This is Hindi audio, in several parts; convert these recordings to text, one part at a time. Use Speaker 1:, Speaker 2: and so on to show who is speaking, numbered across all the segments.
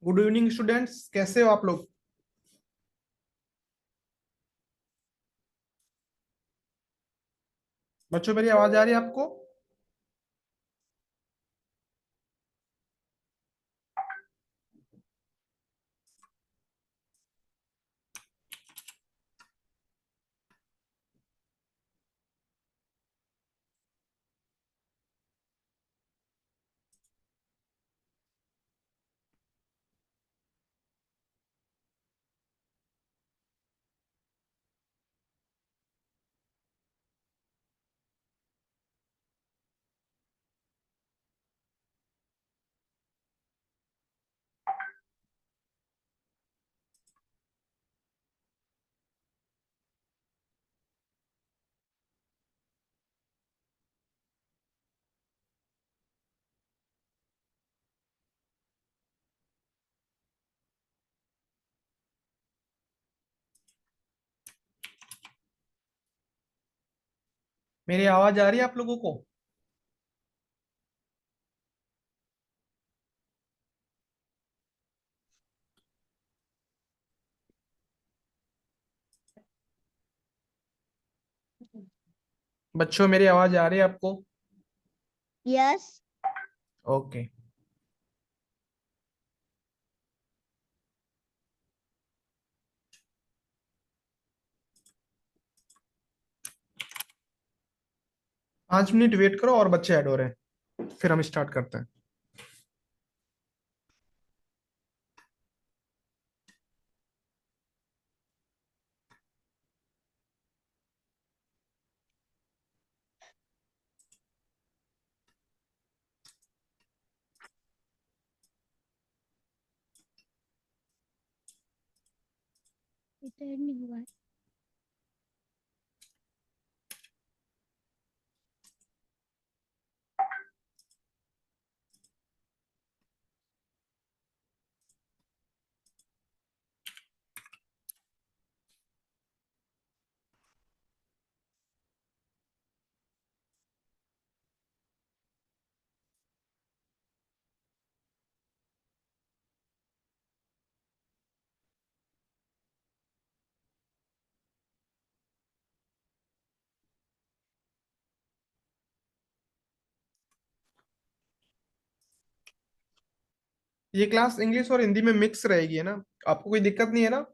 Speaker 1: गुड इवनिंग स्टूडेंट्स, कैसे हो आप लोग। बच्चों, मेरी आवाज आ रही है आपको। मेरी आवाज आ रही है आप लोगों को। बच्चों, मेरी आवाज आ रही है आपको।
Speaker 2: यस।
Speaker 1: ओके। 5 मिनट वेट करो और बच्चे ऐड हो रहे हैं, फिर हम स्टार्ट करते हैं।
Speaker 2: रिटायर नहीं हुआ है।
Speaker 1: ये क्लास इंग्लिश और हिंदी में मिक्स रहेगी, है ना। आपको कोई दिक्कत नहीं है ना।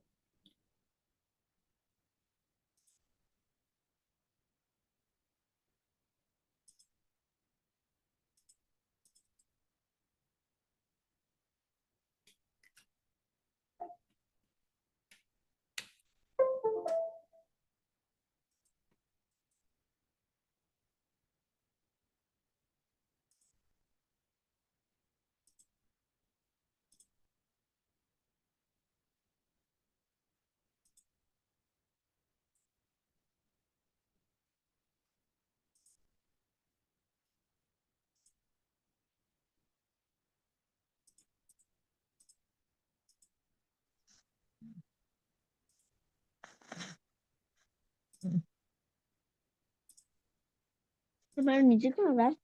Speaker 2: तो मेरा नीचे क्यों हो रहा है?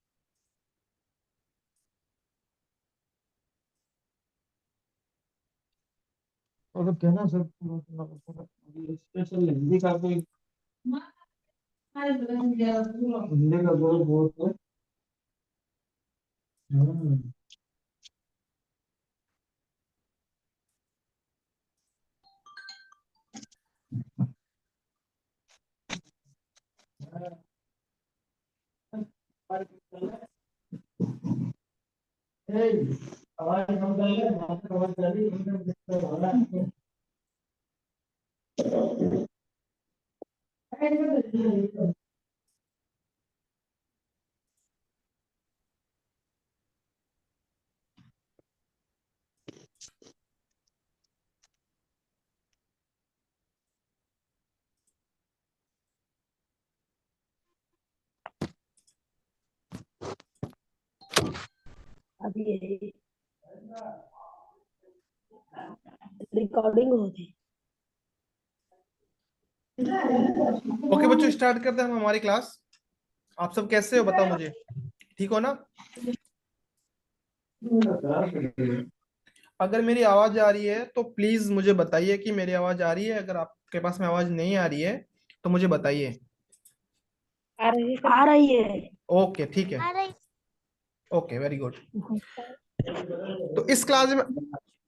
Speaker 3: और कहना सर स्पेशल हिंदी का कोई हिंदी का कोई बहुत है। आवाज कम कर ले, आवाज कर रही है।
Speaker 2: अभी रिकॉर्डिंग होगी।
Speaker 1: ओके बच्चों, स्टार्ट करते हैं हम हमारी क्लास। आप सब कैसे हो, बताओ मुझे। ठीक हो ना। अगर मेरी आवाज आ रही है तो प्लीज मुझे बताइए कि मेरी आवाज आ रही है। अगर आपके पास में आवाज नहीं आ रही है तो मुझे बताइए।
Speaker 2: आ रही है।
Speaker 1: ओके ठीक है।
Speaker 2: आ रही।
Speaker 1: Okay very good. तो इस क्लास में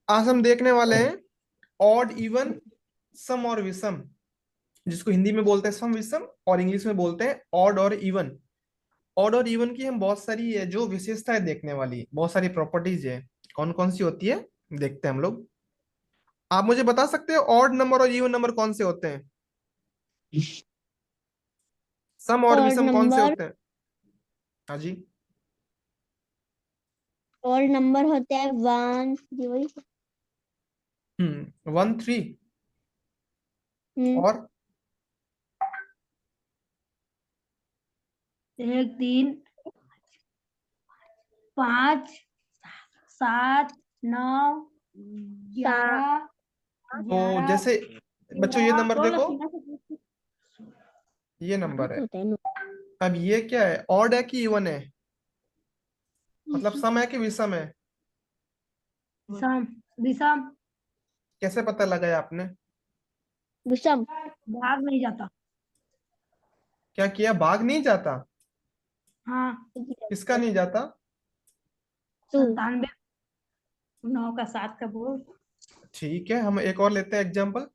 Speaker 1: आज हम देखने वाले हैं ऑड इवन, सम और विषम, जिसको हिंदी में बोलते हैं सम विषम और इंग्लिश में बोलते हैं ऑड और इवन। ऑड और इवन की हम बहुत सारी है जो विशेषताएं देखने वाली, बहुत सारी प्रॉपर्टीज है। कौन कौन सी होती है देखते हैं हम लोग। आप मुझे बता सकते हो ऑड नंबर और इवन नंबर कौन से होते हैं? सम और
Speaker 2: और
Speaker 1: विषम कौन से
Speaker 2: नंबर,
Speaker 1: होते हैं? हाँ जी।
Speaker 2: और नंबर होते हैं 1 3 वही।
Speaker 1: 1 3
Speaker 2: हम्म।
Speaker 1: और
Speaker 2: 1 3 5 7 9 11
Speaker 1: तो
Speaker 2: 11
Speaker 1: जैसे बच्चों ये नंबर देखो, ये नंबर है।
Speaker 2: होते हैं।
Speaker 1: अब ये क्या है, ऑड है कि इवन है? मतलब सम है कि विषम है?
Speaker 2: विषम। विषम।
Speaker 1: कैसे पता लगाया आपने?
Speaker 2: विषम। भाग नहीं जाता।
Speaker 1: क्या किया, भाग नहीं जाता?
Speaker 2: हाँ।
Speaker 1: किसका नहीं जाता?
Speaker 2: 97, 9 का 7 का बोल।
Speaker 1: ठीक है, हम एक और लेते हैं एग्जांपल।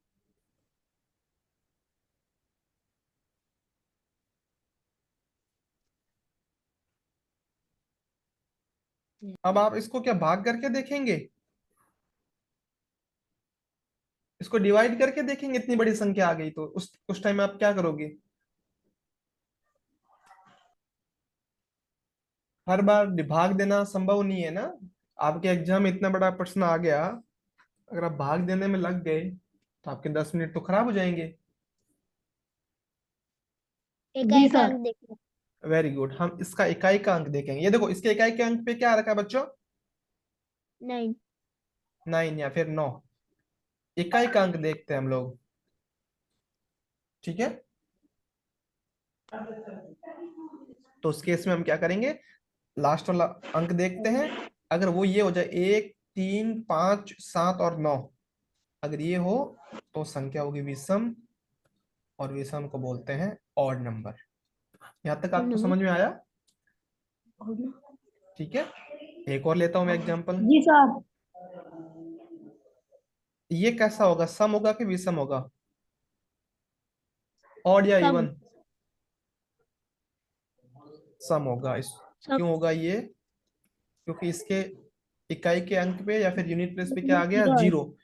Speaker 1: अब आप इसको क्या भाग करके देखेंगे, इसको डिवाइड करके देखेंगे? इतनी बड़ी संख्या आ गई तो उस टाइम आप क्या करोगे? हर बार भाग देना संभव नहीं है ना। आपके एग्जाम में इतना बड़ा प्रश्न आ गया, अगर आप भाग देने में लग गए तो आपके 10 मिनट तो खराब हो जाएंगे।
Speaker 2: इकाई का अंक देखो।
Speaker 1: वेरी गुड, हम इसका इकाई का अंक देखेंगे। ये देखो, इसके इकाई के अंक पे क्या रखा है बच्चों?
Speaker 2: 9।
Speaker 1: 9 या फिर 9। इकाई का अंक देखते हैं हम लोग, ठीक है। तो उस केस में हम क्या करेंगे, लास्ट वाला अंक देखते हैं। अगर वो ये हो जाए 1 3 5 7 और 9, अगर ये हो तो संख्या होगी विषम, और विषम को बोलते हैं ऑड नंबर। यहां तक आपको समझ में आया? ठीक है, एक और लेता हूं मैं एग्जांपल।
Speaker 2: जी सर।
Speaker 1: ये कैसा होगा, सम होगा कि विषम होगा? ऑड या
Speaker 2: सम।
Speaker 1: इवन? सम होगा। इस
Speaker 2: सम।
Speaker 1: क्यों होगा ये? क्योंकि इसके इकाई के अंक पे या फिर यूनिट प्लेस पे क्या आ गया,
Speaker 2: जीरो है।
Speaker 1: 0।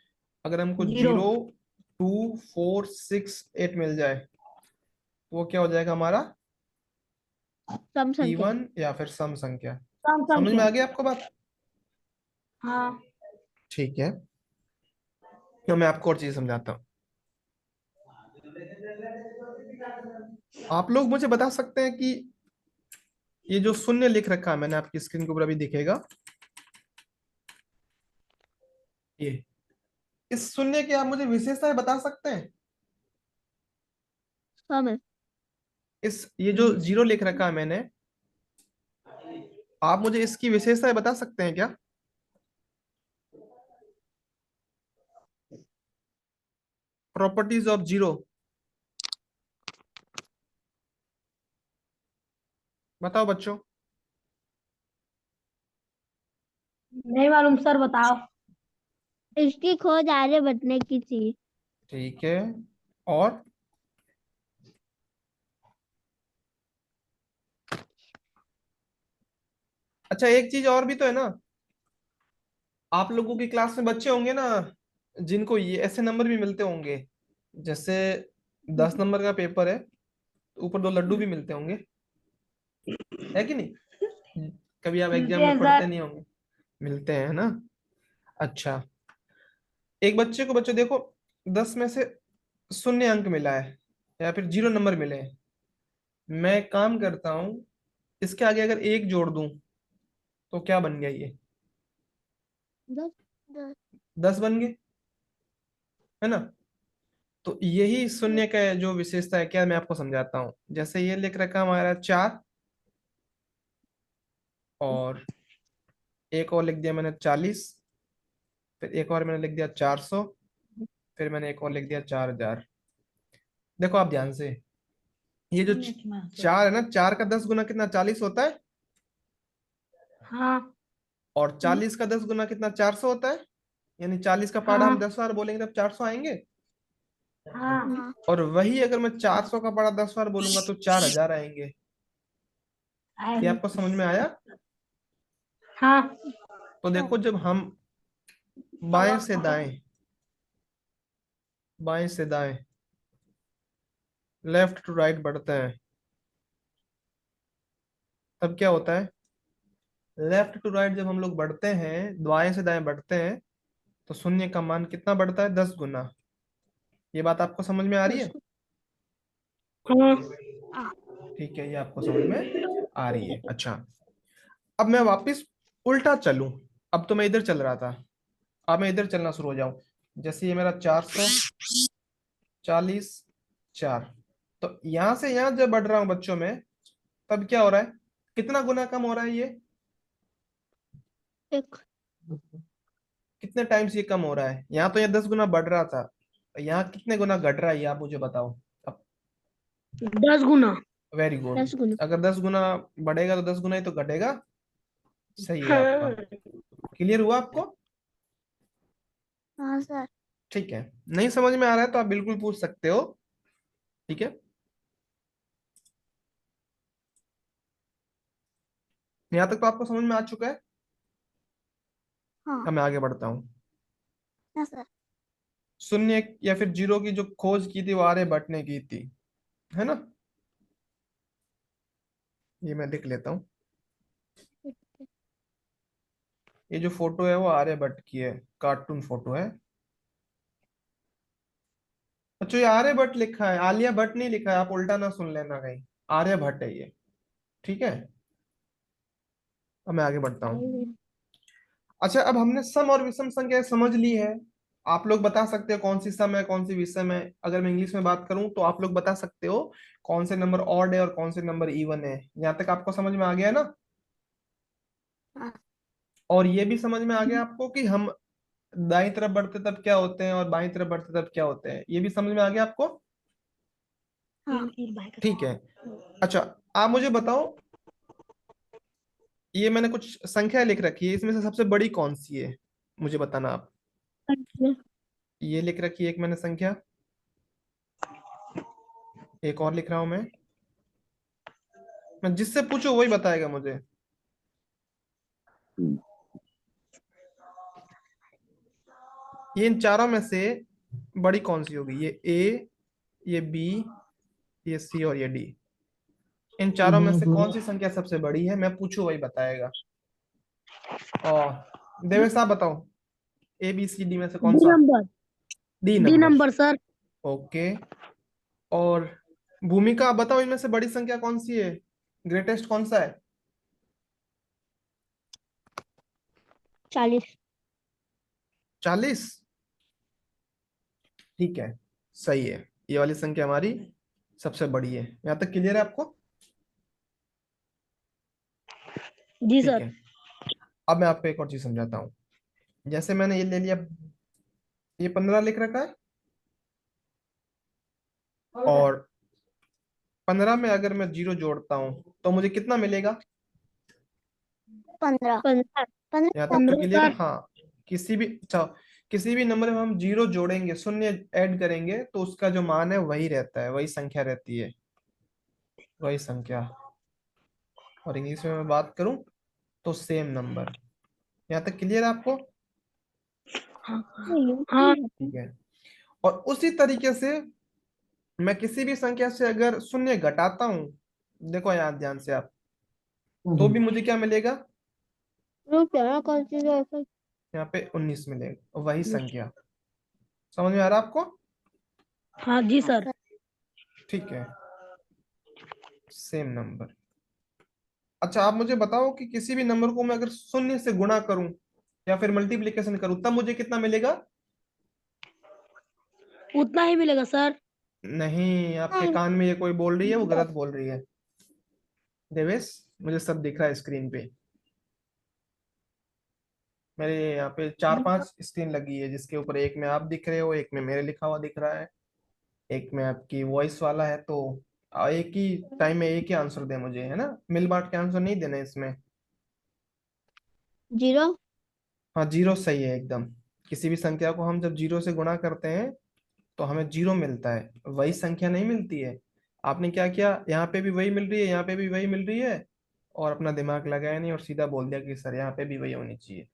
Speaker 1: अगर हमको
Speaker 2: जीरो।
Speaker 1: 0 2 4 6 8 मिल जाए तो वो क्या हो जाएगा हमारा,
Speaker 2: सम संख्या।
Speaker 1: इवन या फिर सम संख्या।
Speaker 2: सम
Speaker 1: समझ में
Speaker 2: संख्या।
Speaker 1: आ गया आपको बात?
Speaker 2: हाँ।
Speaker 1: ठीक है, तो मैं आपको और चीज समझाता हूँ। आप लोग मुझे बता सकते हैं कि ये जो शून्य लिख रखा है मैंने, आपकी स्क्रीन के ऊपर अभी दिखेगा, ये इस शून्य की आप मुझे विशेषताएं बता सकते हैं?
Speaker 2: सम है।
Speaker 1: इस ये जो 0 लिख रखा है मैंने, आप मुझे इसकी विशेषताएं बता सकते हैं क्या? प्रॉपर्टीज ऑफ 0 बताओ बच्चों।
Speaker 2: नहीं मालूम सर, बताओ। इसकी खोज आर्यभट्ट ने की थी।
Speaker 1: ठीक है, और अच्छा एक चीज और भी तो है ना, आप लोगों की क्लास में बच्चे होंगे ना जिनको ये ऐसे नंबर भी मिलते होंगे, जैसे 10 नंबर का पेपर है, ऊपर 2 लड्डू भी मिलते होंगे, है कि नहीं? कभी आप एग्जाम
Speaker 2: मिलते
Speaker 1: में
Speaker 2: हैं
Speaker 1: पढ़ते
Speaker 2: सर।
Speaker 1: नहीं होंगे, मिलते हैं ना। अच्छा, एक बच्चे को, बच्चों देखो, 10 में से शून्य अंक मिला है या फिर 0 नंबर मिले हैं। मैं काम करता हूं, इसके आगे अगर 1 जोड़ दूं तो क्या बन गया ये?
Speaker 2: 10। 10।
Speaker 1: 10 बन गए, है ना। तो यही शून्य का जो विशेषता है, क्या मैं आपको समझाता हूँ। जैसे ये लिख रखा हमारा 4, और एक और लिख दिया मैंने 40, फिर एक और मैंने लिख दिया 400, फिर मैंने एक और लिख दिया 4000। देखो आप ध्यान से, ये जो 4 है ना, 4 का 10 गुना कितना, 40 होता है।
Speaker 2: हाँ
Speaker 1: और 40 का 10 गुना कितना, 400 होता है। यानी 40 का पहाड़ा हम
Speaker 2: हाँ
Speaker 1: 10 बार बोलेंगे तब 400 आएंगे।
Speaker 2: हाँ
Speaker 1: और वही अगर मैं 400 का पहाड़ा 10 बार बोलूंगा तो 4000 आएंगे। ये आपको समझ में आया?
Speaker 2: हाँ
Speaker 1: तो देखो, जब हम बाएं से दाएं, बाएं से दाएं, लेफ्ट टू राइट बढ़ते हैं, तब क्या होता है? लेफ्ट टू राइट जब हम लोग बढ़ते हैं, बाएं से दाएं बढ़ते हैं, तो शून्य का मान कितना बढ़ता है, 10 गुना। ये बात आपको समझ में आ रही है?
Speaker 2: हाँ
Speaker 1: ठीक है, ये आपको समझ में आ रही है। अच्छा, अब मैं वापस उल्टा चलूं। अब तो मैं इधर चल रहा था, अब मैं इधर चलना शुरू हो जाऊं। जैसे ये मेरा 440, 4, तो यहां से यहां जब बढ़ रहा हूं बच्चों में, तब क्या हो रहा है, कितना गुना कम हो रहा है ये,
Speaker 2: एक
Speaker 1: कितने टाइम्स ये कम हो रहा है? यहाँ तो ये 10 गुना बढ़ रहा था, यहाँ कितने गुना घट रहा है, ये आप मुझे बताओ अब।
Speaker 2: 10 गुना।
Speaker 1: Very good.
Speaker 2: 10 गुना।
Speaker 1: अगर 10 गुना बढ़ेगा तो 10 गुना ही तो घटेगा। सही है आपका।
Speaker 2: हाँ
Speaker 1: क्लियर हुआ आपको?
Speaker 2: हाँ सर।
Speaker 1: ठीक है, नहीं समझ में आ रहा है तो आप बिल्कुल पूछ सकते हो। ठीक है, यहाँ तक तो आपको समझ में आ चुका है।
Speaker 2: हाँ
Speaker 1: अब मैं आगे बढ़ता हूँ।
Speaker 2: हाँ सर।
Speaker 1: शून्य या फिर जीरो की जो खोज की थी वो आर्यभट्ट ने की थी, है ना? ये मैं लिख लेता हूँ। ये जो फोटो है वो आर्यभट्ट की है, कार्टून फोटो है। अच्छा, ये आर्यभट्ट लिखा है, आलिया भट्ट नहीं लिखा है, आप उल्टा ना सुन लेना कहीं। आर्यभट्ट है ये। ठीक है, अब मैं आगे बढ़ता हूँ। अच्छा, अब हमने सम और विषम संख्या समझ ली है। आप लोग बता सकते हो कौन सी सम है कौन सी विषम है। अगर मैं इंग्लिश में बात करूं तो आप लोग बता सकते हो कौन से नंबर ऑड है और कौन से नंबर इवन है। यहाँ तक आपको समझ में आ गया ना?
Speaker 2: हाँ
Speaker 1: और ये भी समझ में आ गया आपको कि हम दाईं तरफ बढ़ते तब क्या होते हैं और बाईं तरफ बढ़ते तब क्या होते हैं। ये भी समझ में आ गया आपको?
Speaker 2: हाँ
Speaker 1: ठीक है। अच्छा, आप मुझे बताओ, ये मैंने कुछ संख्या लिख रखी है, इसमें से सबसे बड़ी कौन सी है, मुझे बताना आप। ये लिख रखी है एक मैंने संख्या, एक और लिख रहा हूं मैं जिससे पूछो वही बताएगा मुझे। ये इन चारों में से बड़ी कौन सी होगी? ये ए, ये बी, ये सी और ये डी। इन चारों में से कौन सी संख्या सबसे बड़ी है? मैं पूछू वही बताएगा। और देवेश आप बताओ, ए बी सी डी में से कौन
Speaker 2: डी
Speaker 1: सा?
Speaker 2: Number.
Speaker 1: D
Speaker 2: D
Speaker 1: number.
Speaker 2: Number sir.
Speaker 1: Okay. और भूमिका आप बताओ, इनमें से बड़ी संख्या कौन सी है, ग्रेटेस्ट कौन सा है?
Speaker 2: 40।
Speaker 1: 40। ठीक है, सही है, ये वाली संख्या हमारी सबसे बड़ी है। यहाँ तक क्लियर है आपको?
Speaker 2: जी
Speaker 1: ठीक
Speaker 2: सर।
Speaker 1: है, अब मैं आपको एक और चीज समझाता हूँ। जैसे मैंने ये ले लिया, ये 15 लिख रखा है, और 15 में अगर मैं जीरो जोड़ता हूँ तो मुझे कितना मिलेगा?
Speaker 2: 15।
Speaker 1: यहाँ तक तो
Speaker 2: 15
Speaker 1: क्लियर है?
Speaker 2: सर।
Speaker 1: हाँ। किसी भी, अच्छा, किसी भी नंबर में हम जीरो जोड़ेंगे, शून्य ऐड करेंगे, तो उसका जो मान है वही रहता है, वही संख्या रहती है, वही संख्या। और इंग्लिश में मैं बात करूं तो सेम नंबर। यहाँ तक क्लियर है आपको?
Speaker 2: हाँ हाँ
Speaker 1: ठीक है। और उसी तरीके से मैं किसी भी संख्या से अगर शून्य घटाता हूं, देखो यहाँ ध्यान से आप, तो भी मुझे क्या मिलेगा?
Speaker 2: कौन सी ऐसा।
Speaker 1: यहाँ पे 19 मिलेगा, वही संख्या। समझ में आ रहा है आपको?
Speaker 2: हाँ जी सर।
Speaker 1: ठीक है, सेम नंबर। अच्छा, आप मुझे बताओ कि किसी भी नंबर को मैं अगर शून्य से गुणा करूं या फिर मल्टीप्लिकेशन करूं, तब मुझे कितना मिलेगा?
Speaker 2: उतना ही मिलेगा सर।
Speaker 1: नहीं, आपके कान में ये कोई बोल रही है, वो गलत बोल रही है। देवेश, मुझे सब दिख रहा है स्क्रीन पे। मेरे यहाँ पे 4-5 स्क्रीन लगी है, जिसके ऊपर एक में आप दिख रहे हो, एक में मेरे लिखा हुआ दिख रहा है, एक में आपकी वॉइस वाला है। तो एक ही टाइम में एक ही आंसर दे मुझे, है ना, मिल बांट के आंसर नहीं देना इसमें।
Speaker 2: 0।
Speaker 1: हाँ, जीरो सही है एकदम। किसी भी संख्या को हम जब जीरो से गुणा करते हैं तो हमें जीरो मिलता है, वही संख्या नहीं मिलती है। आपने क्या किया, यहाँ पे भी वही मिल रही है, यहाँ पे भी वही मिल रही है, और अपना दिमाग लगाया नहीं और सीधा बोल दिया कि सर यहाँ पे भी वही होनी चाहिए।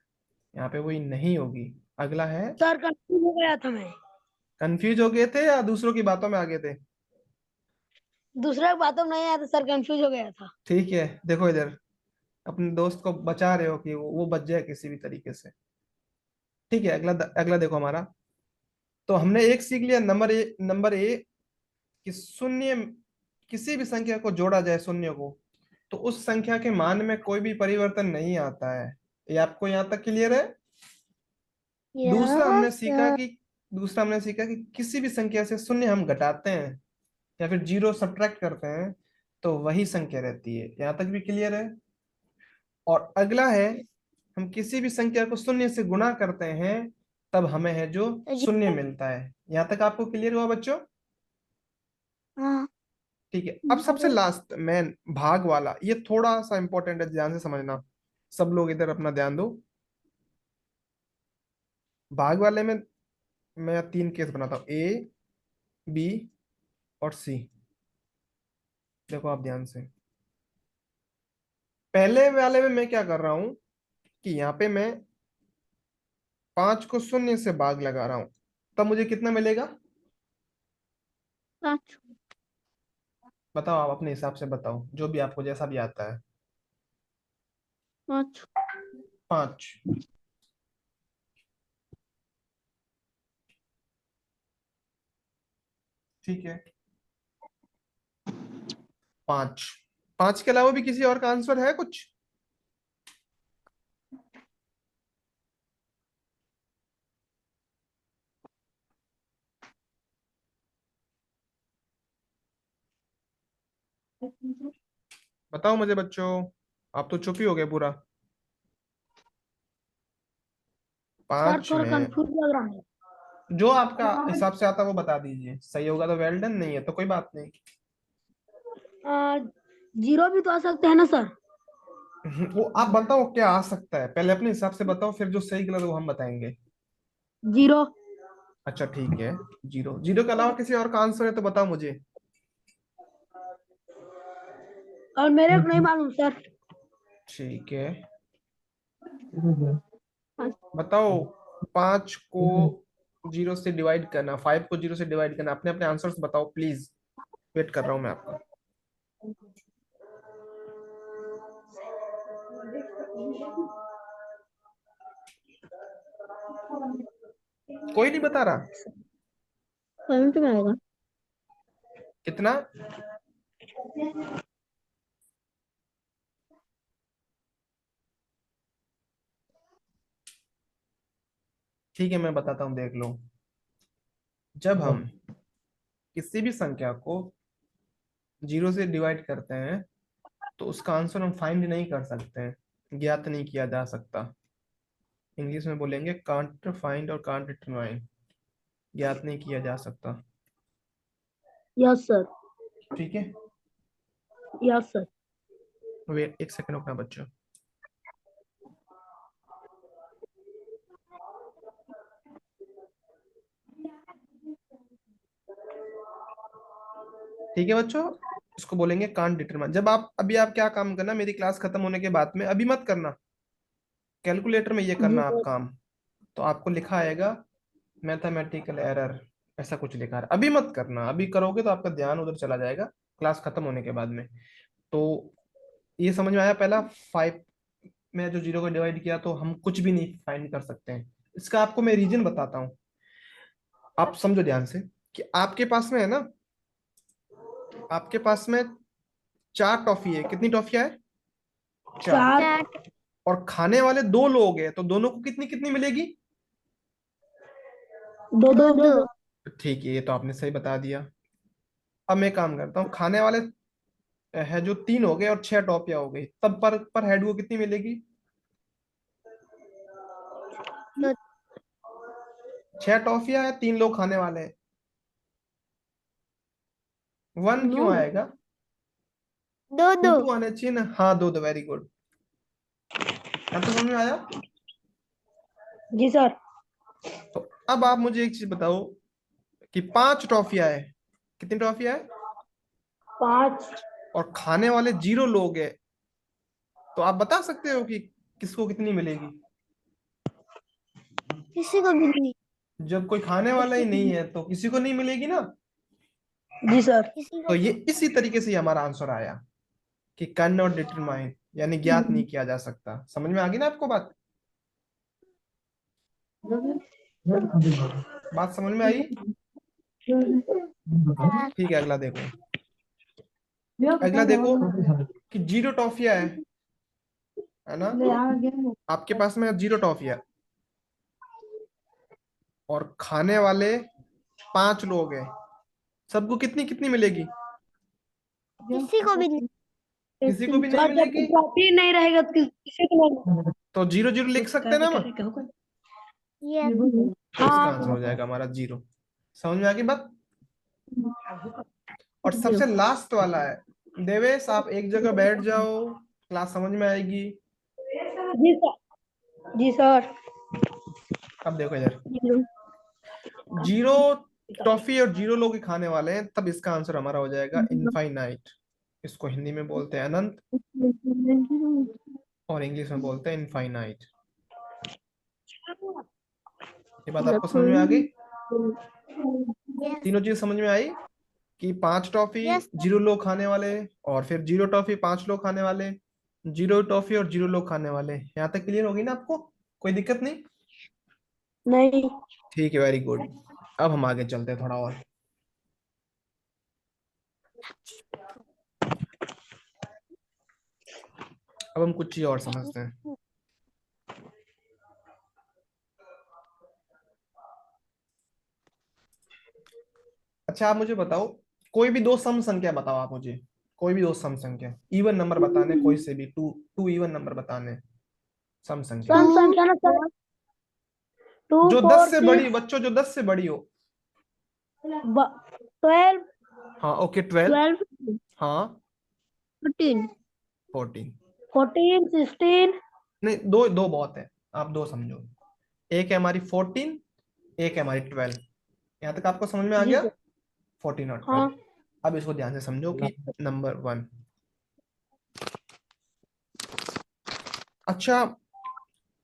Speaker 1: यहाँ पे वही नहीं होगी। अगला है।
Speaker 2: सर कंफ्यूज हो गया था मैं।
Speaker 1: कंफ्यूज हो गए थे या दूसरों की बातों में आ गए थे?
Speaker 2: दूसरे की बातों में नहीं आया था सर, कंफ्यूज हो गया था।
Speaker 1: ठीक है, देखो इधर, अपने दोस्त को बचा रहे हो कि वो बच जाए किसी भी तरीके से। ठीक है, अगला अगला देखो हमारा। तो हमने एक सीख लिया, नंबर ए कि शून्य, किसी भी संख्या को जोड़ा जाए शून्य को, तो उस संख्या के मान में कोई भी परिवर्तन नहीं आता है। ये आपको यहाँ तक क्लियर है? दूसरा हमने सीखा
Speaker 2: सर।
Speaker 1: कि दूसरा हमने सीखा कि किसी भी संख्या से शून्य हम घटाते हैं या फिर जीरो सब्ट्रैक्ट करते हैं तो वही संख्या रहती है। यहाँ तक भी क्लियर है? और अगला है, हम किसी भी संख्या को शून्य से गुणा करते हैं तब हमें है जो शून्य मिलता है। यहाँ तक आपको क्लियर हुआ बच्चों?
Speaker 2: हाँ।
Speaker 1: ठीक है, अब सबसे लास्ट मेन भाग वाला, ये थोड़ा सा इंपॉर्टेंट है, ध्यान से समझना। सब लोग इधर अपना ध्यान दो। भाग वाले में मैं 3 केस बनाता हूँ, ए, बी और सी। देखो आप ध्यान से, पहले वाले में मैं क्या कर रहा हूं कि यहाँ पे मैं 5 को शून्य से भाग लगा रहा हूं, तब मुझे कितना मिलेगा?
Speaker 2: 5।
Speaker 1: बताओ, आप अपने हिसाब से बताओ, जो भी आपको जैसा भी आता है।
Speaker 2: 5।
Speaker 1: 5। ठीक है, 5। 5 के अलावा भी किसी और का आंसर है कुछ? बताओ मुझे बच्चों, आप तो चुप ही हो गए पूरा।
Speaker 2: सर
Speaker 1: 5
Speaker 2: थोड़ा
Speaker 1: में
Speaker 2: कंफ्यूज लग रहा है।
Speaker 1: जो आपका हिसाब से आता है वो बता दीजिए, सही होगा तो वेल डन, नहीं है तो कोई बात नहीं।
Speaker 2: 0 भी तो आ सकते हैं ना सर?
Speaker 1: वो आप बताओ क्या आ सकता है, पहले अपने हिसाब से बताओ, फिर जो सही गलत वो हम बताएंगे।
Speaker 2: 0।
Speaker 1: अच्छा ठीक है, जीरो। जीरो के अलावा किसी और का आंसर है तो बताओ मुझे।
Speaker 2: और मेरे को नहीं मालूम सर।
Speaker 1: ठीक है,
Speaker 3: ठीक
Speaker 1: बताओ। 5 को जीरो से डिवाइड करना, 5 को जीरो से डिवाइड करना, अपने अपने आंसर्स बताओ प्लीज। वेट कर रहा हूं मैं आपका। कोई नहीं बता रहा?
Speaker 2: पेमेंट में आएगा।
Speaker 1: कितना? ठीक है, मैं बताता हूँ, देख लो। जब
Speaker 3: है।
Speaker 1: हम किसी भी संख्या को जीरो से डिवाइड करते हैं तो उसका आंसर हम फाइंड नहीं कर सकते हैं, ज्ञात नहीं किया जा सकता। इंग्लिश में बोलेंगे कांट फाइंड और कांट डिटरमाइन, ज्ञात नहीं किया जा सकता।
Speaker 2: Yes sir.
Speaker 1: ठीक है,
Speaker 2: यस सर।
Speaker 1: वेट एक सेकंड रुकना बच्चों। ठीक है बच्चों, इसको बोलेंगे कांट डिटरमाइन। जब आप अभी, आप क्या काम करना, मेरी क्लास खत्म होने के बाद में, अभी मत करना, कैलकुलेटर में ये
Speaker 2: जी
Speaker 1: करना आप
Speaker 2: सर।
Speaker 1: काम। तो आपको लिखा आएगा मैथमेटिकल एरर, ऐसा कुछ लिखा है, अभी मत करना। अभी करोगे तो आपका ध्यान उधर चला जाएगा क्लास खत्म होने के बाद में। तो ये समझ में आया? पहला 5 में जो जीरो को डिवाइड किया तो हम कुछ भी नहीं फाइंड कर सकते हैं। इसका आपको मैं रीजन बताता हूँ, आप समझो ध्यान से। कि आपके पास में है ना, आपके पास में 4 टॉफी है। कितनी टॉफियां है? 4।
Speaker 2: 4।
Speaker 1: और खाने वाले 2 लोग हैं, तो दोनों को कितनी कितनी मिलेगी?
Speaker 2: 2 2 2।
Speaker 1: ठीक है, ये तो आपने सही बता दिया। अब मैं काम करता हूँ, खाने वाले है जो 3 हो गए और 6 टॉफियां हो गई, तब पर हेड को कितनी मिलेगी?
Speaker 2: दो
Speaker 1: 6 टॉफियां है, 3 लोग खाने वाले हैं। 1 क्यों आएगा?
Speaker 2: दो दो
Speaker 1: 2 आने चाहिए ना। हाँ, 2 वेरी गुड। अब तो समझ में आया।
Speaker 2: जी सर।
Speaker 1: तो अब आप मुझे एक चीज बताओ कि 5 टॉफियां है। कितनी टॉफियां है?
Speaker 2: 5।
Speaker 1: और खाने वाले 0 लोग हैं। तो आप बता सकते हो कि किसको कितनी मिलेगी?
Speaker 2: किसी को भी नहीं।
Speaker 1: जब कोई खाने वाला ही नहीं है तो किसी को नहीं मिलेगी ना।
Speaker 2: जी सर। किसी
Speaker 1: तो
Speaker 2: को
Speaker 1: ये इसी तरीके से हमारा आंसर आया कि कैन नॉट डिटरमाइन, यानी ज्ञात नहीं किया जा सकता। समझ में आ गई ना आपको बात? बात समझ में आई? ठीक है, अगला देखो। अगला देखो कि 0 टॉफिया है ना। आपके पास में 0 टॉफिया और खाने वाले 5 लोग हैं। सबको कितनी कितनी मिलेगी?
Speaker 2: किसी को भी नहीं।
Speaker 1: किसी को भी नहीं
Speaker 2: जब
Speaker 1: मिलेगी।
Speaker 2: प्रॉपर्टी नहीं रहेगा तो किसी को नहीं।
Speaker 1: तो 0 0 लिख सकते हैं ना हम। तो इसका आंसर हो
Speaker 2: हाँ।
Speaker 1: जाएगा हमारा 0। समझ में आ गई बात? और सबसे लास्ट वाला है, देवेश आप एक जगह बैठ जाओ, क्लास समझ में आएगी।
Speaker 2: जी सर। जी सर।
Speaker 1: अब देखो इधर, 0 टॉफी और 0 लोग ही खाने वाले हैं, तब इसका आंसर हमारा हो जाएगा इनफाइनाइट। इसको हिंदी में बोलते हैं अनंत और इंग्लिश में बोलते हैं इनफाइनाइट। ये बात आपको समझ में आ गई? तीनों चीज समझ में आई कि 5 टॉफी 0 लोग खाने वाले, और फिर 0 टॉफी 5 लोग खाने वाले, 0 टॉफी और 0 लोग खाने वाले। यहाँ तक क्लियर होगी ना आपको? कोई दिक्कत नहीं?
Speaker 2: नहीं।
Speaker 1: ठीक है, वेरी गुड। अब हम आगे चलते हैं थोड़ा और। अब हम कुछ चीज और समझते हैं। अच्छा, आप मुझे बताओ, कोई भी दो सम संख्या बताओ आप मुझे। कोई भी दो सम संख्या, इवन नंबर बताने, कोई से भी टू टू इवन नंबर बताने, सम संख्या
Speaker 2: सम संख्या ना सर। 2
Speaker 1: जो 10
Speaker 2: 4
Speaker 1: से बड़ी,
Speaker 2: 6
Speaker 1: बच्चों जो 10 से बड़ी हो।
Speaker 2: 12
Speaker 1: हाँ, ओके, 12।
Speaker 2: 12
Speaker 1: हाँ,
Speaker 2: 13
Speaker 1: 14।
Speaker 2: 14 16।
Speaker 1: नहीं, दो दो बहुत है, आप दो समझो। एक है हमारी 14, एक है हमारी 12। यहाँ तक आपको समझ में आ
Speaker 2: जी
Speaker 1: गया?
Speaker 2: सर।
Speaker 1: 14 और 12।
Speaker 2: हाँ।
Speaker 1: अब इसको ध्यान से समझो कि नंबर 1। अच्छा,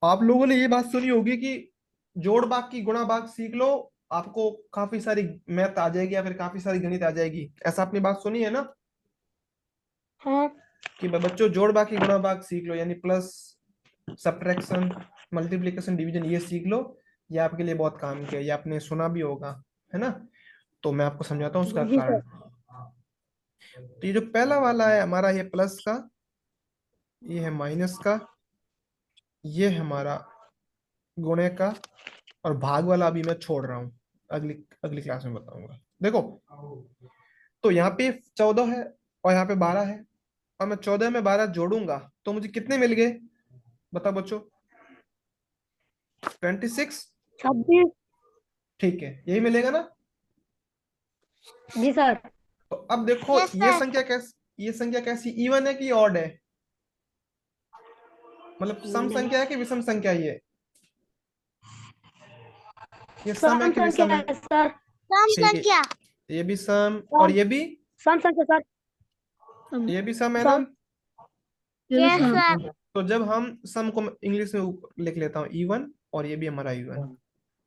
Speaker 1: आप लोगों ने ये बात सुनी होगी कि जोड़ भाग की गुणा भाग सीख लो, आपको काफी सारी मैथ आ जाएगी या फिर काफी सारी गणित आ जाएगी। ऐसा आपने बात सुनी है ना
Speaker 2: हाँ।
Speaker 1: कि बच्चों जोड़ भाग की गुणा भाग सीख लो, यानी प्लस, सब्ट्रैक्शन, मल्टीप्लिकेशन, डिवीजन, ये सीख लो। ये आपके लिए बहुत काम के है, ये आपने सुना भी होगा, है ना। तो मैं आपको समझाता हूँ उसका
Speaker 2: जी
Speaker 1: कारण।
Speaker 2: सर।
Speaker 1: तो ये जो पहला वाला है हमारा, ये प्लस का, ये है माइनस का, ये है हमारा गुणे का, और भाग वाला अभी मैं छोड़ रहा हूँ, अगली अगली क्लास में बताऊंगा। देखो, तो यहाँ पे 14 है और यहाँ पे 12 है, और मैं 14 में 12 जोड़ूंगा तो मुझे कितने मिल गए? बताओ बच्चों। 26।
Speaker 2: 26।
Speaker 1: ठीक है, यही मिलेगा ना।
Speaker 2: जी सर।
Speaker 1: तो अब देखो, ये संख्या कैसी, इवन है कि ऑड है? मतलब सम संख्या है कि विषम संख्या है ये सम है
Speaker 2: सम
Speaker 1: कि
Speaker 2: संख्या
Speaker 1: विषम है?
Speaker 2: है सर।
Speaker 1: ठीक है, ये भी सम और
Speaker 2: सम
Speaker 1: ये भी,
Speaker 2: सम संख्या सर।
Speaker 1: ये भी सम है ना।
Speaker 2: सम। Yes sir.
Speaker 1: तो जब हम सम को इंग्लिश में लिख लेता हूँ इवन, और ये भी हमारा इवन,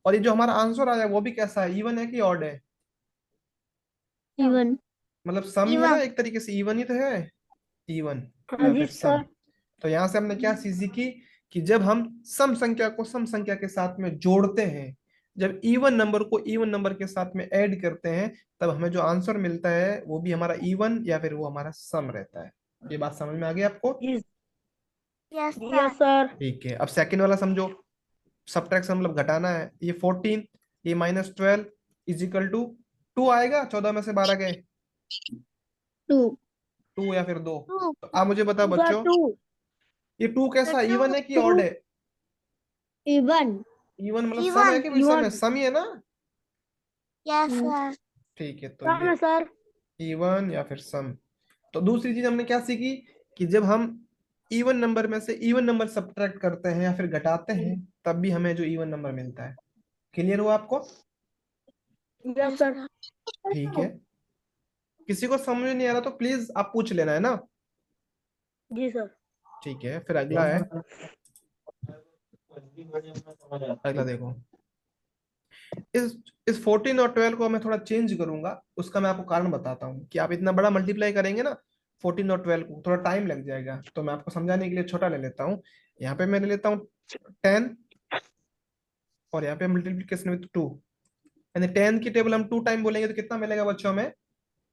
Speaker 1: और ये जो हमारा आंसर आया वो भी कैसा है, इवन है कि ऑड है?
Speaker 2: इवन।
Speaker 1: मतलब सम ही है ना, एक तरीके से इवन ही तो है, इवन
Speaker 2: हाँ
Speaker 1: या
Speaker 2: जी
Speaker 1: फिर सम।
Speaker 2: सर।
Speaker 1: तो यहां से हमने क्या चीज सीखी कि जब हम सम संख्या को सम संख्या के साथ में जोड़ते हैं, जब इवन नंबर को इवन नंबर के साथ में ऐड करते हैं, तब हमें जो आंसर मिलता है वो भी हमारा इवन या फिर वो हमारा सम रहता है। ये बात समझ में आ गई आपको?
Speaker 2: Yes sir.
Speaker 1: ठीक है, अब सेकंड वाला समझो। सब्ट्रैक्शन मतलब घटाना है। ये 14, ये -12 इज इक्वल टू 2 आएगा, 14 में से 12 गए,
Speaker 2: 2।
Speaker 1: 2 या फिर 2। तो आप मुझे बताओ
Speaker 2: सर
Speaker 1: बच्चों,
Speaker 2: 2।
Speaker 1: ये 2 कैसा, इवन है कि ऑड
Speaker 2: 2
Speaker 1: है?
Speaker 2: इवन।
Speaker 1: इवन मतलब सम है कि विषम है? सम ही है ना?
Speaker 4: Yes sir.
Speaker 1: ठीक है, तो
Speaker 2: सम
Speaker 1: ये
Speaker 2: है सर।
Speaker 1: इवन या फिर सम। तो दूसरी चीज हमने क्या सीखी कि जब हम इवन नंबर में से इवन नंबर सब्ट्रैक्ट करते हैं या फिर घटाते हैं, तब भी हमें जो इवन नंबर मिलता है। क्लियर हुआ आपको?
Speaker 2: Yes sir.
Speaker 1: ठीक है, किसी को समझ में नहीं आ रहा तो प्लीज आप पूछ लेना, है ना?
Speaker 2: जी सर।
Speaker 1: ठीक है, फिर अगला है, अगला देखो। इस 14 और 12 को मैं थोड़ा चेंज करूंगा, उसका मैं आपको कारण बताता हूँ कि आप इतना बड़ा मल्टीप्लाई करेंगे ना 14 और 12 को, थोड़ा टाइम लग जाएगा, तो मैं आपको समझाने के लिए छोटा ले लेता हूँ। यहाँ पे मैं ले लेता हूँ 10, और यहाँ पे मल्टीप्लीकेशन विद 2, यानी 10 की टेबल हम 2 टाइम बोलेंगे तो कितना मिलेगा बच्चों में?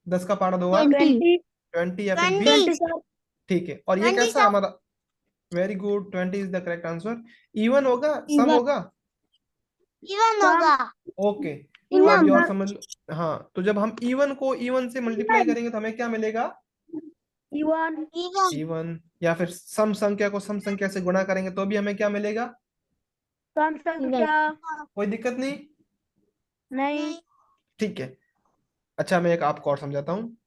Speaker 1: 10 का पारा 2 बार
Speaker 2: 20।
Speaker 1: 20 या फिर
Speaker 4: 20
Speaker 1: 20।
Speaker 2: 20 सर।
Speaker 1: ठीक है, और ये
Speaker 4: 20
Speaker 1: कैसा
Speaker 4: सर।
Speaker 1: हमारा? Very good, 20 is the correct answer. Even होगा, सम
Speaker 2: इवन।
Speaker 1: होगा?
Speaker 4: Even
Speaker 2: some.
Speaker 4: होगा।
Speaker 1: ओके, तो
Speaker 2: इवन
Speaker 1: अभी और
Speaker 2: सर।
Speaker 1: समझ लो। हाँ, तो जब हम इवन को इवन से मल्टीप्लाई करेंगे तो हमें क्या मिलेगा?
Speaker 2: इवन।
Speaker 4: इवन।
Speaker 1: इवन। या फिर सम संख्या को सम संख्या से गुणा करेंगे तो भी हमें क्या मिलेगा?
Speaker 2: सम संख्या।
Speaker 1: कोई दिक्कत नहीं?
Speaker 2: नहीं।
Speaker 1: ठीक है, अच्छा मैं एक आपको और समझाता हूँ।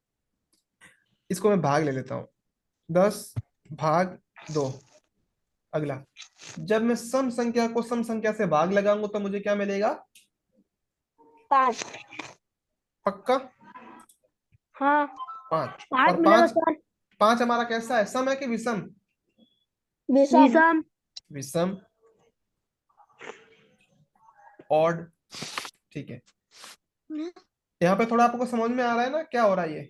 Speaker 1: इसको मैं भाग ले लेता हूँ, 10/2। अगला, जब मैं सम संख्या को सम संख्या से भाग लगाऊंगा तो मुझे क्या मिलेगा?
Speaker 2: 5।
Speaker 1: पक्का?
Speaker 2: हाँ,
Speaker 1: 5।
Speaker 2: 5
Speaker 1: और
Speaker 2: मिलेगा
Speaker 1: 5,
Speaker 2: सर।
Speaker 1: 5 हमारा कैसा है, सम है कि विषम?
Speaker 2: विषम।
Speaker 1: विषम। ऑड। ठीक है, यहाँ पे थोड़ा आपको समझ में आ रहा है ना क्या हो रहा है ये?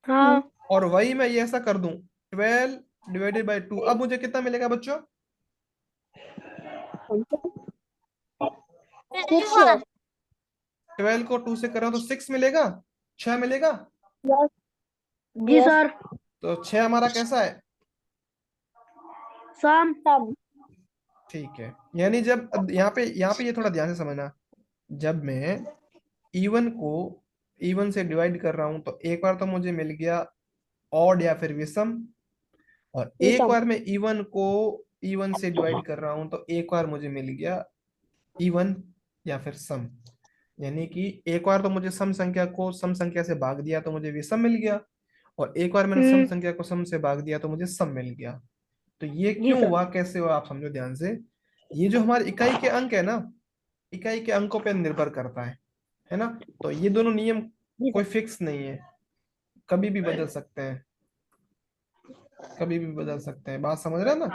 Speaker 2: हाँ।
Speaker 1: और वही मैं ये ऐसा कर दूं, 12/2, अब मुझे कितना मिलेगा बच्चों?
Speaker 4: 24।
Speaker 1: 12 को 2 से कर रहा हूं तो 6 मिलेगा, 6 मिलेगा।
Speaker 2: जी सर।
Speaker 1: तो 6 हमारा कैसा है?
Speaker 2: सम।
Speaker 1: ठीक है, यानी जब अब यहाँ पे ये थोड़ा ध्यान से समझना। जब मैं इवन को इवन से डिवाइड कर रहा हूं तो एक बार तो मुझे मिल गया ऑड या फिर विषम, और एक बार मैं इवन को इवन से डिवाइड कर रहा हूं तो एक बार मुझे मिल गया इवन या फिर सम। यानी कि एक बार तो मुझे सम संख्या को सम संख्या से भाग दिया तो मुझे विषम मिल गया, और एक बार मैंने सम संख्या को सम से भाग दिया तो मुझे सम मिल गया। तो ये
Speaker 2: जी
Speaker 1: क्यों
Speaker 2: सर।
Speaker 1: हुआ, कैसे हुआ, आप समझो ध्यान से। ये जो हमारे इकाई के अंक है ना, इकाई के अंकों पर निर्भर करता है ना? तो ये दोनों नियम
Speaker 2: जी
Speaker 1: कोई
Speaker 2: सर।
Speaker 1: फिक्स नहीं है, कभी भी बदल सकते हैं, कभी भी बदल सकते हैं, बात समझ रहे हैं ना?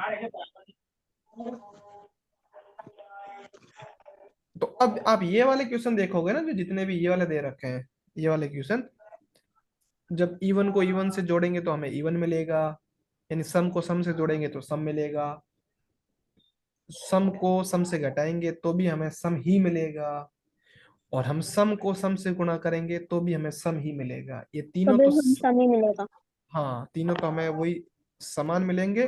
Speaker 1: तो अब आप ये वाले क्वेश्चन देखोगे ना, जो जितने भी ये वाले दे रखे हैं, ये वाले क्वेश्चन, जब इवन को इवन से जोड़ेंगे तो हमें इवन मिलेगा, यानी सम को सम से जोड़ेंगे तो सम मिलेगा, सम को सम से घटाएंगे तो भी हमें सम ही मिलेगा, और हम सम को सम से गुणा करेंगे तो भी हमें सम ही मिलेगा। ये तीनों तो
Speaker 2: सम ही मिलेगा।
Speaker 1: हाँ, तीनों तो हमें वही समान मिलेंगे।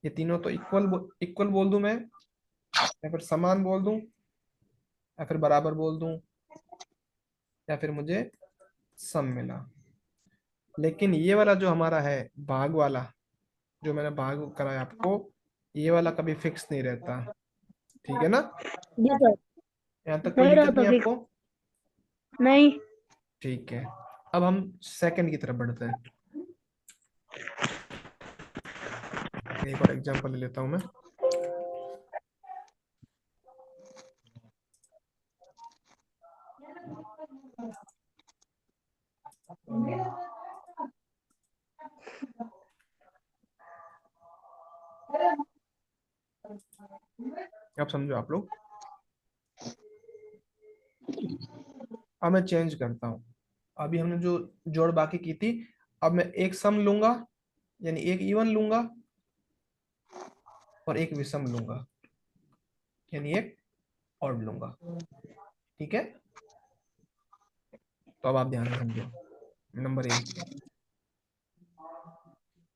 Speaker 1: ये तीनों तो इक्वल इक्वल बोल दूं मैं, या फिर समान बोल दूं, या फिर बराबर बोल दूं, या फिर मुझे सम मिला। लेकिन ये वाला जो हमारा है भाग वाला, जो मैंने भाग कराया आपको, ये वाला कभी फिक्स नहीं रहता। ठीक है ना?
Speaker 2: जी सर।
Speaker 1: यहाँ तक कोई
Speaker 2: नहीं
Speaker 1: दिक्कत
Speaker 2: रहता
Speaker 1: नहीं
Speaker 2: फिक्स।
Speaker 1: आपको?
Speaker 2: नहीं।
Speaker 1: ठीक है, अब हम सेकंड की तरफ बढ़ते हैं। एक और एग्जांपल ले लेता हूं मैं। अब समझो आप लोग, अब मैं चेंज करता हूँ। अभी हमने जो जोड़ बाकी की थी, अब मैं एक सम लूंगा, यानी एक इवन लूंगा, और एक विषम लूंगा, यानी एक ऑड लूंगा। ठीक है, तो अब आप ध्यान से समझो। नंबर 1,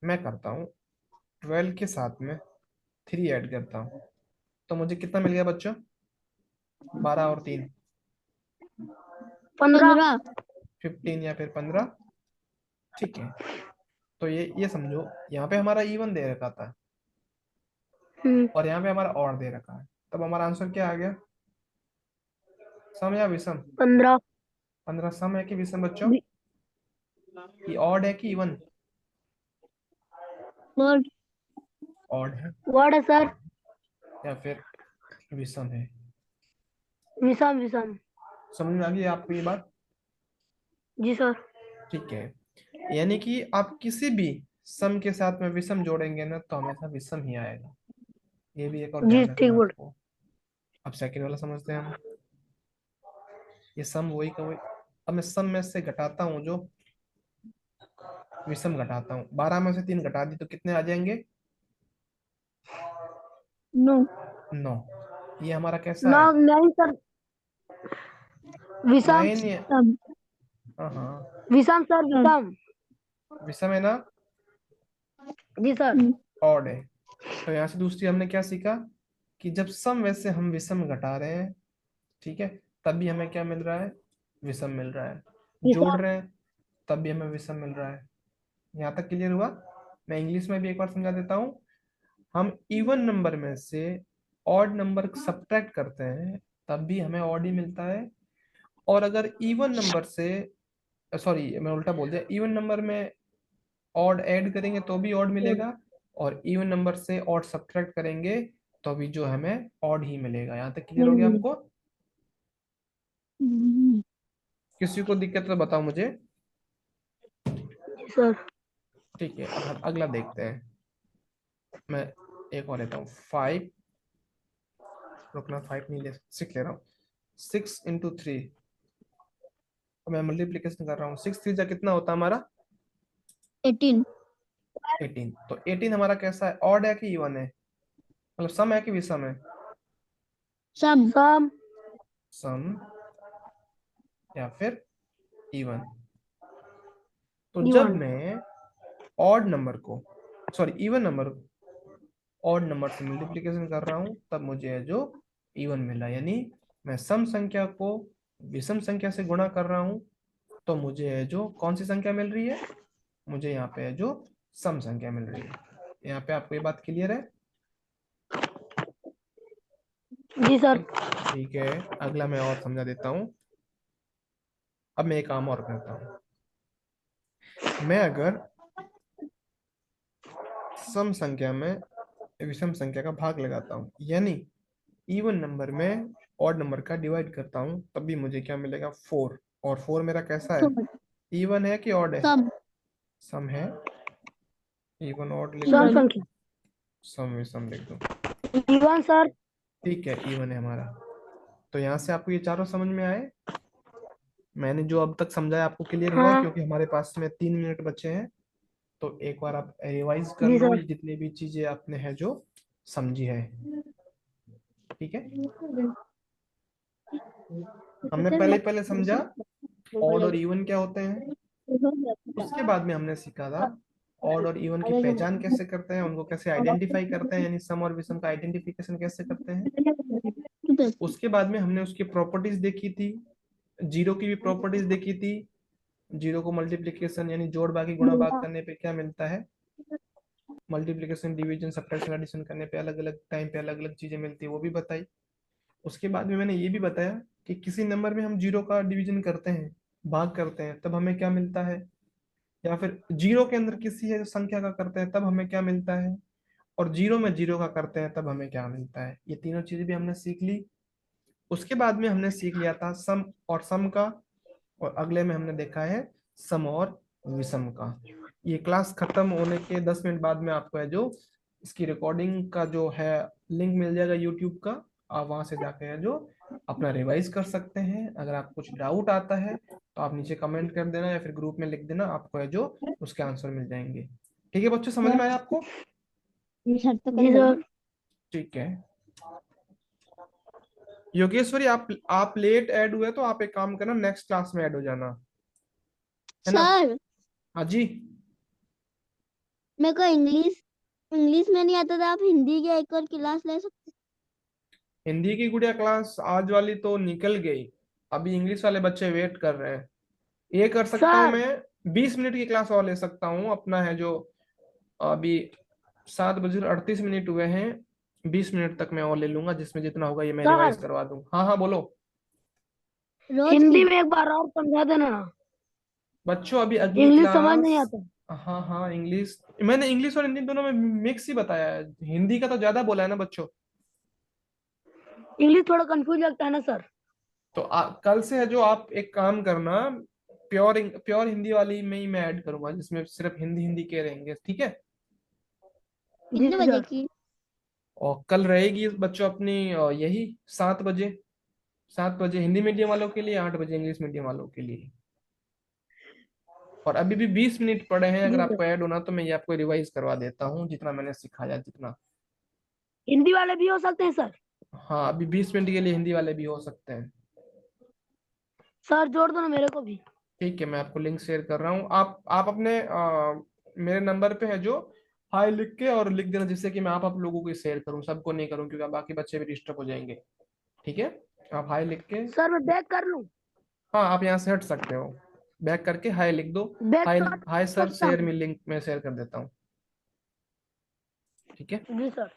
Speaker 1: मैं करता हूँ 12 के साथ में 3 ऐड करता हूँ, तो मुझे कितना मिल गया बच्चों? 12 और 3,
Speaker 2: 15।
Speaker 1: 15 या फिर 15। ठीक है, तो ये समझो, यहाँ पे हमारा इवन दे रखा था, और यहाँ पे हमारा और दे रखा है, तब हमारा आंसर क्या आ गया? सम या विषम?
Speaker 2: 15।
Speaker 1: 15 सम है कि विषम बच्चों? ये ऑड है कि इवन?
Speaker 2: वर्ड
Speaker 1: ऑड है
Speaker 2: वर्ड है सर।
Speaker 1: या फिर विषम है?
Speaker 2: विषम विषम।
Speaker 1: समझ में आ गई आपको ये बात?
Speaker 2: जी सर।
Speaker 1: ठीक है, यानी कि आप किसी भी सम के साथ में विषम जोड़ेंगे ना तो हमेशा विषम ही आएगा। ये भी एक और
Speaker 2: जी
Speaker 1: ध्यान
Speaker 2: ठीक
Speaker 1: रखना
Speaker 2: बोल।
Speaker 1: आपको। अब सेकंड वाला समझते हैं हम। ये सम वही का वही। अब मैं सम में से घटाता हूँ, जो विषम घटाता हूँ। 12 में से 3 घटा दी तो कितने आ जाएंगे?
Speaker 2: नो
Speaker 1: 9। ये हमारा कैसा
Speaker 2: नो
Speaker 1: है?
Speaker 2: नहीं सर। विषम
Speaker 1: 9 ये।
Speaker 2: सम।
Speaker 1: हाँ,
Speaker 2: विषम सर विषम।
Speaker 1: विषम है ना?
Speaker 2: जी सर।
Speaker 1: ऑड है। तो यहाँ से दूसरी हमने क्या सीखा कि जब सम वैसे हम विषम घटा रहे हैं, ठीक है, तब भी हमें क्या मिल रहा है? विषम मिल रहा है। जोड़
Speaker 2: विषम।
Speaker 1: रहे हैं तब भी हमें विषम मिल रहा है। यहाँ तक क्लियर हुआ? मैं इंग्लिश में भी एक बार समझा देता हूँ। हम इवन नंबर में से ऑड नंबर सब्ट्रैक्ट करते हैं तब भी हमें ऑड ही मिलता है। और अगर इवन नंबर से, सॉरी मैं उल्टा बोल दिया, इवन नंबर में ऑड ऐड करेंगे तो भी ऑड मिलेगा, और इवन नंबर से ऑड सब्ट्रैक्ट करेंगे तो भी जो हमें ऑड ही मिलेगा। यहाँ तक क्लियर हो गया आपको? किसी को दिक्कत तो बताओ मुझे।
Speaker 2: जी सर।
Speaker 1: ठीक है, अब हम अगला देखते हैं। मैं एक और लेता हूँ 5, रुकना 5 नहीं ले, 6 ले रहा हूँ। 6 × 3, मैं मल्टीप्लीकेशन कर रहा हूँ। 6 3 कितना होता है हमारा?
Speaker 2: 18।
Speaker 1: 18। तो 18 हमारा कैसा है? ऑड है कि इवन है? मतलब सम है कि विषम है?
Speaker 2: सम सम।
Speaker 1: सम या फिर इवन? तो जब
Speaker 2: इवन।
Speaker 1: मैं ऑड नंबर को, sorry even number odd number से मल्टीप्लीकेशन कर रहा हूं तब मुझे जो इवन मिला, यानी मैं सम संख्या को विषम संख्या से गुणा कर रहा हूं तो मुझे जो कौन सी संख्या मिल रही है? मुझे यहाँ पे जो सम संख्या मिल रही है। यहाँ पे आपको ये बात क्लियर है?
Speaker 2: जी सर।
Speaker 1: ठीक है, अगला मैं और समझा देता हूँ। अब मैं एक काम और करता हूँ। मैं अगर सम संख्या में विषम संख्या का भाग लगाता हूँ, यानी इवन नंबर में ऑड नंबर का डिवाइड करता हूँ, तब भी मुझे क्या मिलेगा? 4। और 4 मेरा कैसा है? इवन है कि ऑड है?
Speaker 2: सम
Speaker 1: सम है। इवन ऑड लिख
Speaker 2: सम
Speaker 1: दूं?
Speaker 2: संख्या।
Speaker 1: सम विषम लिख दूं?
Speaker 2: Even sir.
Speaker 1: ठीक है, इवन है हमारा। तो यहाँ से आपको ये चारों समझ में आए? मैंने जो अब तक समझाया आपको क्लियर हुआ?
Speaker 2: हाँ।
Speaker 1: क्योंकि हमारे पास में 3 मिनट बचे हैं, तो एक बार आप रिवाइज कर
Speaker 2: जी
Speaker 1: लो
Speaker 2: सर।
Speaker 1: ये जितनी भी चीजें आपने है जो समझी है। ठीक है, हमने पहले पहले समझा ऑड और इवन क्या होते हैं। उसके बाद में हमने सीखा था ऑड और इवन की पहचान कैसे करते हैं, उनको कैसे आइडेंटिफाई करते हैं, यानी सम और विषम का आइडेंटिफिकेशन कैसे करते हैं। उसके बाद में हमने उसकी प्रॉपर्टीज देखी थी, जीरो की भी प्रॉपर्टीज देखी थी। जीरो को मल्टीप्लीकेशन यानी जोड़ बाकी गुणा भाग करने पे क्या मिलता है, मल्टीप्लीकेशन डिवीजन सब्ट्रैक्शन एडिशन करने पे अलग अलग टाइम पे अलग अलग चीजें मिलती है, वो भी बताई। उसके बाद में मैंने ये भी बताया कि किसी नंबर में हम जीरो का डिवीजन करते हैं, भाग करते हैं, तब हमें क्या मिलता है, या फिर जीरो के अंदर किसी है संख्या का करते हैं तब हमें क्या मिलता है, और जीरो में जीरो का करते हैं तब हमें क्या मिलता है। ये तीनों चीजें भी हमने सीख ली। उसके बाद में हमने सीख लिया था सम और सम का, और अगले में हमने देखा है सम और विषम का। ये क्लास खत्म होने के 10 मिनट बाद में आपको है जो इसकी रिकॉर्डिंग का जो है लिंक मिल जाएगा यूट्यूब का। आप वहां से जाके है जो अपना रिवाइज कर सकते हैं। अगर आप कुछ डाउट आता है तो आप नीचे कमेंट कर देना या फिर ग्रुप में लिख देना, आपको है जो उसके आंसर मिल जाएंगे। ठीक है बच्चों, समझ में आया आपको?
Speaker 2: जी सर।
Speaker 1: ठीक है, योगेश्वरी आप लेट ऐड हुए तो आप एक काम करना, नेक्स्ट क्लास में ऐड हो जाना, है ना?
Speaker 4: सर
Speaker 1: हाँ जी।
Speaker 4: मेरे को इंग्लिश इंग्लिश में नहीं आता था, आप हिंदी की एक और क्लास ले सकते।
Speaker 1: हिंदी की गुड़िया क्लास आज वाली तो निकल गई, अभी इंग्लिश वाले बच्चे वेट कर रहे हैं। ये कर सकता हूँ
Speaker 2: सर।
Speaker 1: मैं, 20 मिनट की क्लास और ले सकता हूँ अपना है जो। अभी 7 बजे 38 मिनट हुए हैं, 20 मिनट तक मैं और ले लूंगा, जिसमें जितना होगा ये मैं रिवाइज
Speaker 5: सर
Speaker 1: करवा दूँ। हाँ हाँ बोलो।
Speaker 4: रोज
Speaker 5: हिंदी
Speaker 4: की
Speaker 5: में एक बार और समझा देना ना,
Speaker 1: बच्चों अभी अगली
Speaker 5: इंग्लिश समझ नहीं
Speaker 1: क्लास।
Speaker 5: आता।
Speaker 1: हाँ हाँ इंग्लिश, मैंने इंग्लिश और हिंदी दोनों में मिक्स ही बताया है, हिंदी का तो ज्यादा बोला है ना बच्चों।
Speaker 5: इंग्लिश थोड़ा कंफ्यूज लगता है ना सर।
Speaker 1: तो कल से है जो आप एक काम करना, प्योर हिंदी वाली में ही मैं ऐड करूंगा, जिसमें सिर्फ हिंदी हिंदी के रहेंगे, ठीक है।
Speaker 5: जी
Speaker 4: कितने बजे
Speaker 5: सर।
Speaker 4: की?
Speaker 1: और कल रहेगी बच्चों अपनी यही 7 बजे। 7 बजे हिंदी मीडियम वालों के लिए, 8 बजे इंग्लिश मीडियम वालों के लिए। और अभी भी 20 मिनट पड़े हैं, अगर
Speaker 5: जी सर।
Speaker 1: आपको ऐड होना तो मैं ये आपको रिवाइज करवा देता हूँ जितना मैंने सिखाया जितना।
Speaker 5: हिंदी वाले भी हो सकते हैं सर?
Speaker 1: हाँ अभी 20 मिनट के लिए हिंदी वाले भी हो सकते हैं।
Speaker 5: सर जोड़ दो ना मेरे को भी।
Speaker 1: ठीक है, मैं आपको लिंक शेयर कर रहा हूँ। आप अपने मेरे नंबर पे है जो हाई लिख के और लिख देना, जिससे कि मैं आप लोगों को शेयर करूँ, सबको नहीं करूँ क्योंकि बाकी बच्चे भी डिस्टर्ब हो जाएंगे। ठीक है, आप हाई लिख के।
Speaker 5: सर मैं बैक कर लूं?
Speaker 1: हाँ आप यहाँ से हट सकते हो, बैक करके हाई लिख दो।
Speaker 5: बैक
Speaker 1: हाई,
Speaker 5: तो हट
Speaker 1: हाय सर
Speaker 5: सकता
Speaker 1: शेयर
Speaker 5: हूँ।
Speaker 1: मी लिंक, मैं शेयर कर देता हूँ। ठीक है।
Speaker 5: जी सर।